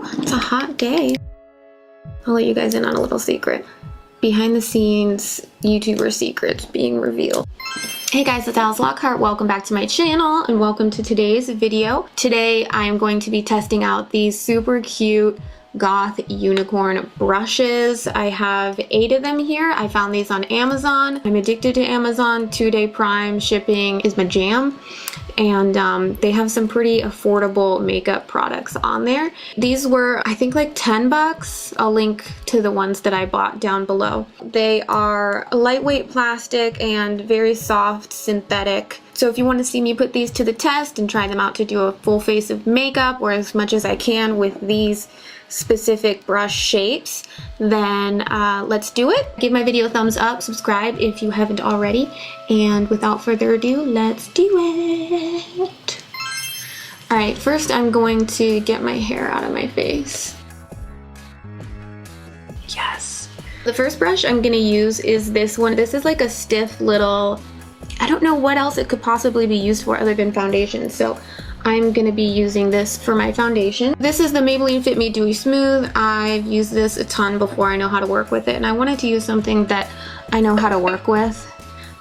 It's a hot day. I'll let you guys in on a little secret. Behind the scenes YouTuber secrets being revealed. Hey guys, it's AlicexLockhart. Welcome back to my channel and welcome to today's video. Today I am going to be testing out these super cute GOTH Unicorn Brushes. I have 8 of them here. I found these on Amazon. I'm addicted to Amazon. 2-day Prime shipping is my jam. And they have some pretty affordable makeup products on there. These were, I think, like 10 bucks. I'll link to the ones that I bought down below. They are lightweight plastic and very soft synthetic. So if you want to see me put these to the test and try them out to do a full face of makeup or as much as I can with these specific brush shapes, then let's do it. Give my video a thumbs up, subscribe if you haven't already, and without further ado, let's do it. Alright, first I'm going to get my hair out of my face. Yes. The first brush I'm going to use is this one. This is like a stiff little, I don't know what else it could possibly be used for other than foundation, so I'm going to be using this for my foundation. This is the Maybelline Fit Me Dewy Smooth. I've used this a ton before. I know how to work with it, and I wanted to use something that I know how to work with.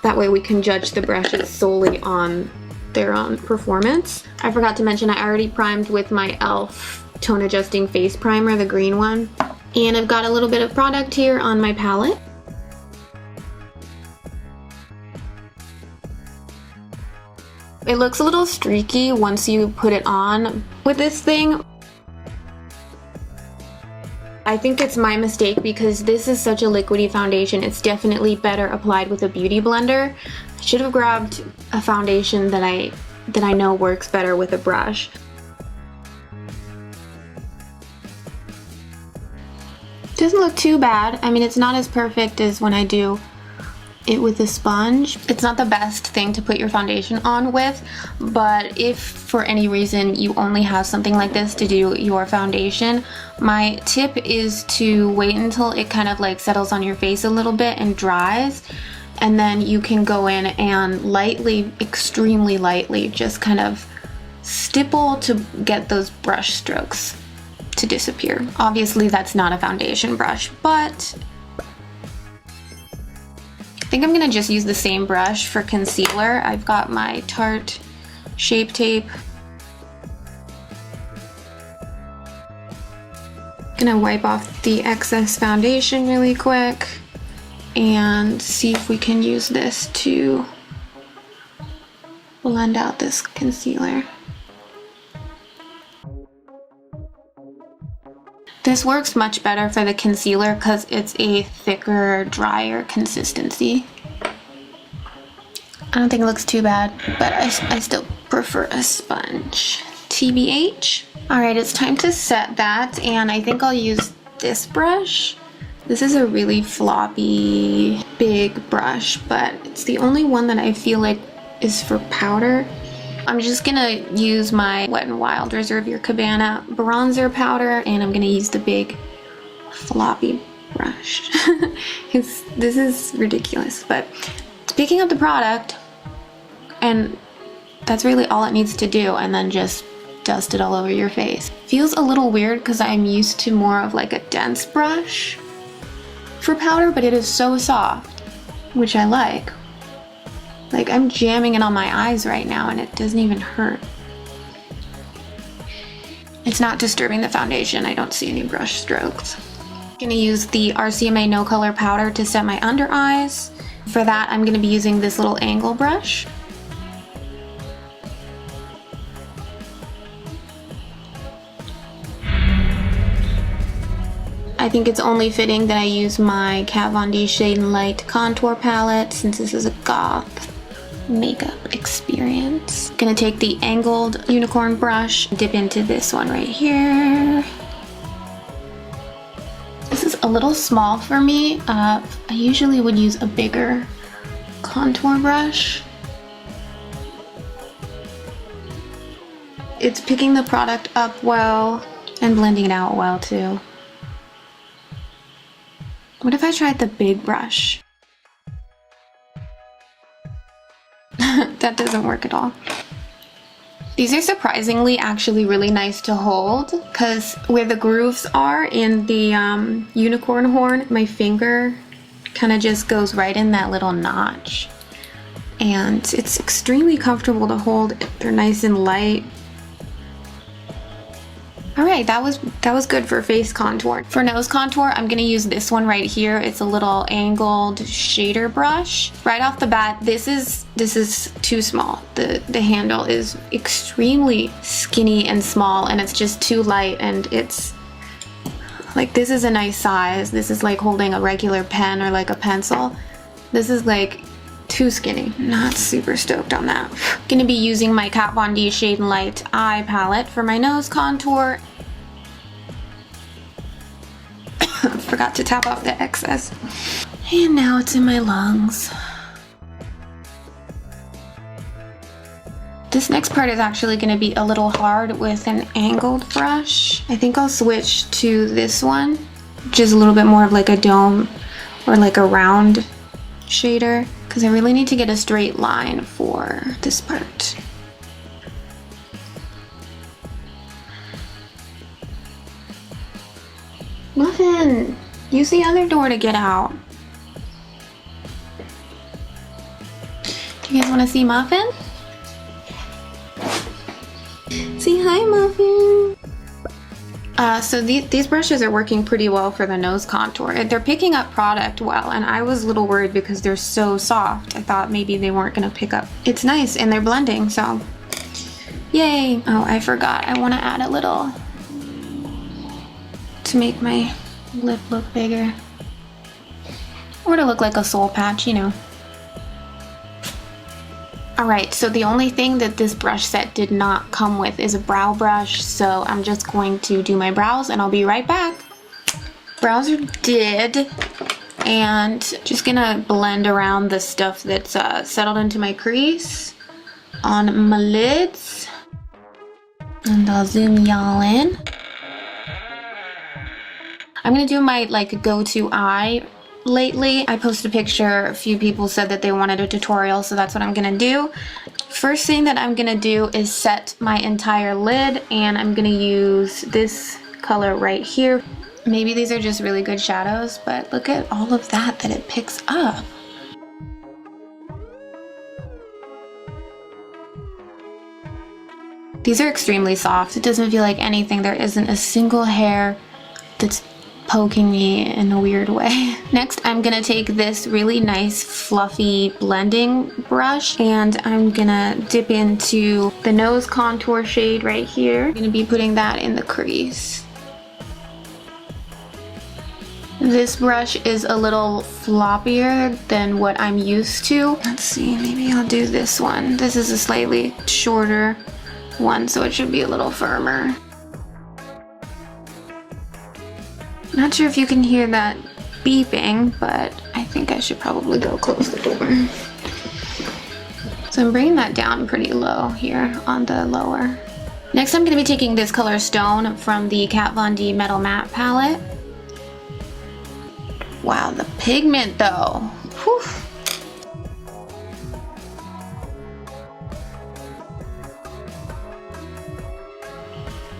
That way we can judge the brushes solely on their own performance. I forgot to mention I already primed with my e.l.f. Tone Adjusting Face Primer, the green one. And I've got a little bit of product here on my palette. It looks a little streaky once you put it on with this thing. I think it's my mistake because this is such a liquidy foundation. It's definitely better applied with a beauty blender. I should have grabbed a foundation that I know works better with a brush. Doesn't look too bad. I mean, it's not as perfect as when I do it with a sponge. It's not the best thing to put your foundation on with, but if for any reason you only have something like this to do your foundation, my tip is to wait until it kind of like settles on your face a little bit and dries, and then you can go in and lightly, extremely lightly, just kind of stipple to get those brush strokes to disappear. Obviously that's not a foundation brush, but I think I'm gonna just use the same brush for concealer. I've got my Tarte Shape Tape. Gonna wipe off the excess foundation really quick and see if we can use this to blend out this concealer. This works much better for the concealer because it's a thicker, drier consistency. I don't think it looks too bad, but I still prefer a sponge. TBH. Alright, it's time to set that, and I think I'll use this brush. This is a really floppy, big brush, but it's the only one that I feel like is for powder. I'm just gonna use my Wet n Wild Reserve Your Cabana bronzer powder, and I'm gonna use the big floppy brush. This is ridiculous, but it's picking up the product, and that's really all it needs to do, and then just dust it all over your face. Feels a little weird because I'm used to more of like a dense brush for powder, but it is so soft, which I like. Like, I'm jamming it on my eyes right now and it doesn't even hurt. It's not disturbing the foundation. I don't see any brush strokes. I'm gonna use the RCMA No Color Powder to set my under eyes. For that, I'm gonna be using this little angle brush. I think it's only fitting that I use my Kat Von D Shade and Light contour palette since this is a goth makeup experience. Gonna take the angled unicorn brush, dip into this one right here. This is a little small for me. I usually would use a bigger contour brush. It's picking the product up well and blending it out well too. What if I tried the big brush? That doesn't work at all. These are surprisingly actually really nice to hold because where the grooves are in the unicorn horn, my finger kind of just goes right in that little notch. And it's extremely comfortable to hold. They're nice and light. All right, that was good for face contour. For nose contour, I'm gonna use this one right here. It's a little angled shader brush. Right off the bat, this is too small. The handle is extremely skinny and small, and it's just too light, and it's like, this is a nice size. This is like holding a regular pen or like a pencil. This is like too skinny. Not super stoked on that. Gonna be using my Kat Von D Shade and Light eye palette for my nose contour. Forgot to tap off the excess. And now it's in my lungs. This next part is actually gonna be a little hard with an angled brush. I think I'll switch to this one, which is a little bit more of like a dome or like a round shader, because I really need to get a straight line for this part. Muffin, use the other door to get out. Do you guys want to see Muffin? Say hi, Muffin. So these brushes are working pretty well for the nose contour. They're picking up product well, and I was a little worried because they're so soft. I thought maybe they weren't gonna pick up. It's nice, and they're blending, so yay. Oh, I forgot. I want to add a little to make my lip look bigger. Or to look like a soul patch, you know. Alright, so the only thing that this brush set did not come with is a brow brush, so I'm just going to do my brows and I'll be right back. Brows are did, and just gonna blend around the stuff that's settled into my crease on my lids. And I'll zoom y'all in. I'm gonna do my like go-to eye. Lately, I posted a picture, a few people said that they wanted a tutorial, so that's what I'm gonna do. First thing that I'm gonna do is set my entire lid, and I'm gonna use this color right here. Maybe these are just really good shadows, but look at all of that it picks up. These are extremely soft. It doesn't feel like anything. There isn't a single hair that's poking me in a weird way. Next, I'm gonna take this really nice fluffy blending brush, and I'm gonna dip into the nose contour shade right here. I'm gonna be putting that in the crease. This brush is a little floppier than what I'm used to. Let's see, maybe I'll do this one. This is a slightly shorter one, so it should be a little firmer. Not sure if you can hear that beeping, but I think I should probably go close the door. So I'm bringing that down pretty low here on the lower. Next, I'm going to be taking this color Stone from the Kat Von D Metal Matte palette. Wow, the pigment though. Whew.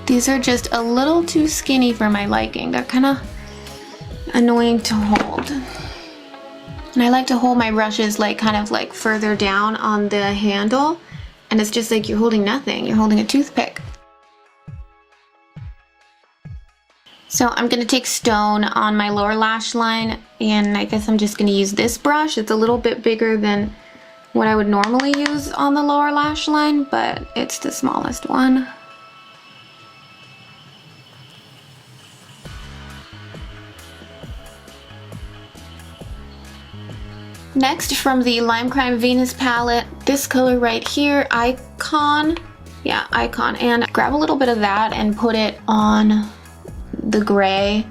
These are just a little too skinny for my liking. They're kind of annoying to hold. And I like to hold my brushes like kind of like further down on the handle, and it's just like you're holding nothing. You're holding a toothpick. So I'm gonna take Stone on my lower lash line, and I guess I'm just gonna use this brush. It's a little bit bigger than what I would normally use on the lower lash line, but it's the smallest one. Next, from the Lime Crime Venus palette, this color right here, Icon. Yeah, Icon. And grab a little bit of that and put it on the gray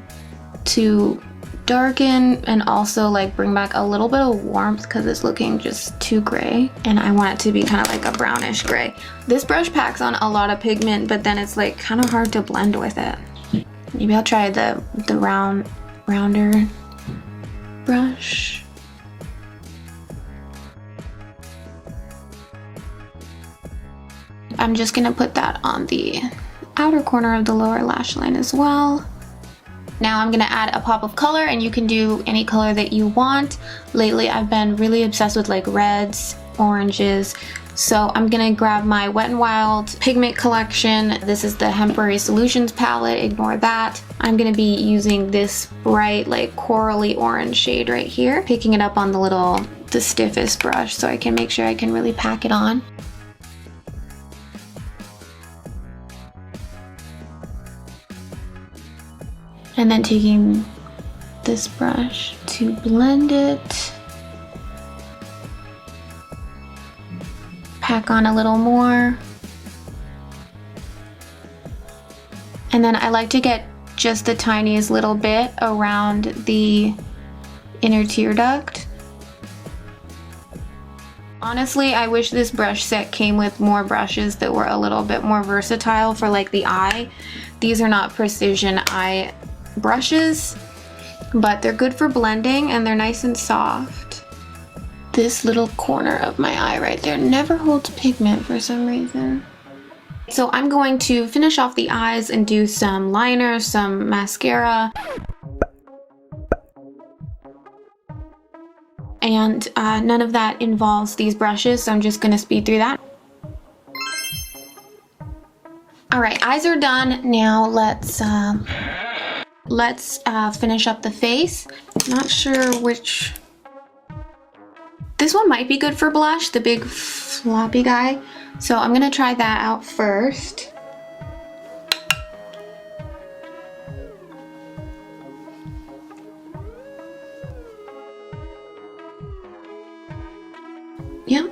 to darken and also like bring back a little bit of warmth because it's looking just too gray. And I want it to be kind of like a brownish gray. This brush packs on a lot of pigment, but then it's like kind of hard to blend with it. Maybe I'll try the rounder brush. I'm just gonna put that on the outer corner of the lower lash line as well. Now I'm gonna add a pop of color, and you can do any color that you want. Lately I've been really obsessed with like reds, oranges, so I'm gonna grab my Wet n Wild pigment collection. This is the Hemporary Solutions palette, ignore that. I'm gonna be using this bright like corally orange shade right here, picking it up on the stiffest brush so I can make sure I can really pack it on. And then taking this brush to blend it. Pack on a little more. And then I like to get just the tiniest little bit around the inner tear duct. Honestly, I wish this brush set came with more brushes that were a little bit more versatile for like the eye. These are not precision eye brushes, but they're good for blending and they're nice and soft. This little corner of my eye right there never holds pigment for some reason. So I'm going to finish off the eyes and do some liner, some mascara. And none of that involves these brushes, so I'm just gonna speed through that. All right, eyes are done. Now let's finish up the face. Not sure which. This one might be good for blush, the big floppy guy. So I'm gonna try that out first. Yep,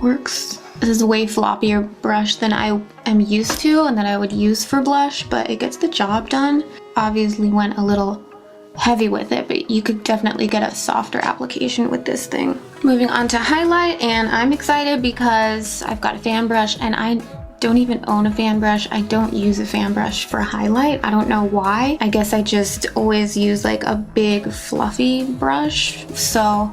works. This is a way floppier brush than I am used to and that I would use for blush, but it gets the job done. Obviously went a little heavy with it, but you could definitely get a softer application with this thing. Moving on to highlight, and I'm excited because I've got a fan brush and I don't even own a fan brush. I don't use a fan brush for highlight. I don't know why. I guess I just always use like a big fluffy brush. So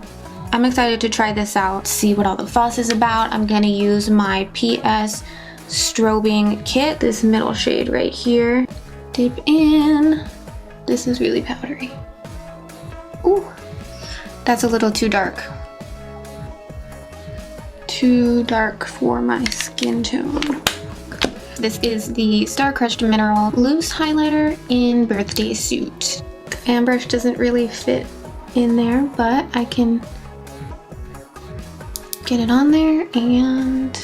I'm excited to try this out, see what all the fuss is about. I'm gonna use my PS Strobing Kit, this middle shade right here. Dip in. This is really powdery. Ooh, that's a little too dark. Too dark for my skin tone. This is the Star Crushed Mineral Loose Highlighter in Birthday Suit. The fan brush doesn't really fit in there, but I can get it on there and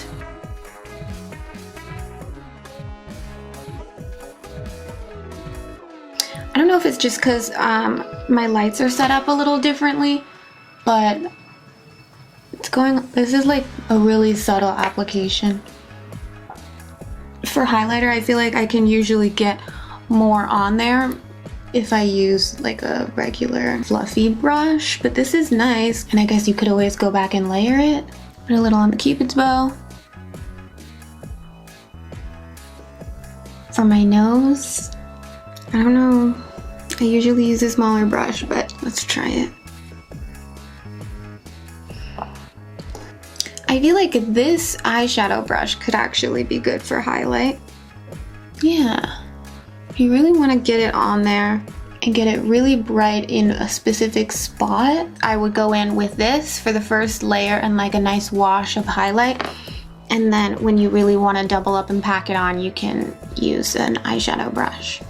I don't know if it's just because my lights are set up a little differently, but this is like a really subtle application. For highlighter, I feel like I can usually get more on there if I use like a regular fluffy brush, but this is nice, and I guess you could always go back and layer it. Put a little on the Cupid's bow. For my nose, I don't know, I usually use a smaller brush, but let's try it. I feel like this eyeshadow brush could actually be good for highlight. Yeah, if you really want to get it on there and get it really bright in a specific spot, I would go in with this for the first layer and like a nice wash of highlight. And then when you really want to double up and pack it on, you can use an eyeshadow brush.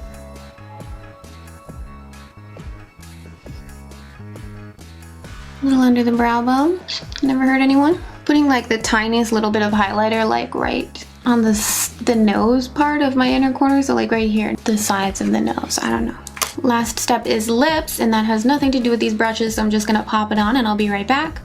A little under the brow bone, never hurt anyone. Putting like the tiniest little bit of highlighter like right on the nose part of my inner corner, so like right here, the sides of the nose, I don't know. Last step is lips, and that has nothing to do with these brushes, so I'm just gonna pop it on and I'll be right back.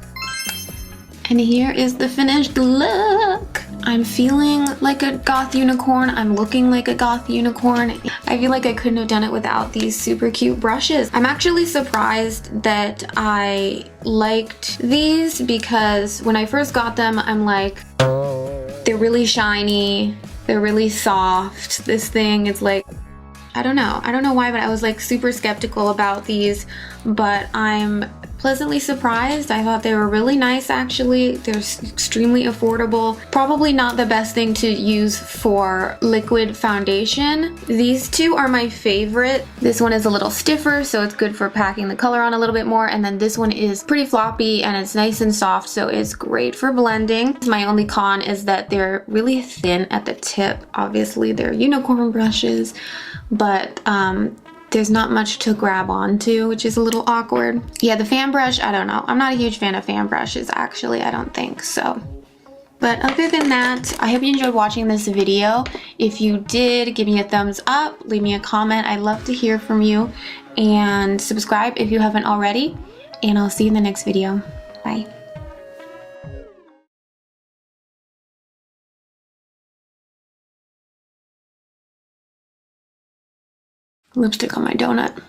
And here is the finished look. I'm feeling like a goth unicorn. I'm looking like a goth unicorn. I feel like I couldn't have done it without these super cute brushes. I'm actually surprised that I liked these because when I first got them, I'm like, they're really shiny, they're really soft. This thing is like, I don't know why, but I was like super skeptical about these, but I'm pleasantly surprised. I thought they were really nice actually. They're extremely affordable. Probably not the best thing to use for liquid foundation. These two are my favorite. This one is a little stiffer, so it's good for packing the color on a little bit more, and then this one is pretty floppy and it's nice and soft, so it's great for blending. My only con is that they're really thin at the tip. Obviously they're unicorn brushes, but there's not much to grab onto, which is a little awkward. Yeah, the fan brush, I don't know. I'm not a huge fan of fan brushes, actually, I don't think so. But other than that, I hope you enjoyed watching this video. If you did, give me a thumbs up, leave me a comment. I'd love to hear from you. And subscribe if you haven't already. And I'll see you in the next video. Bye. Lipstick on my donut.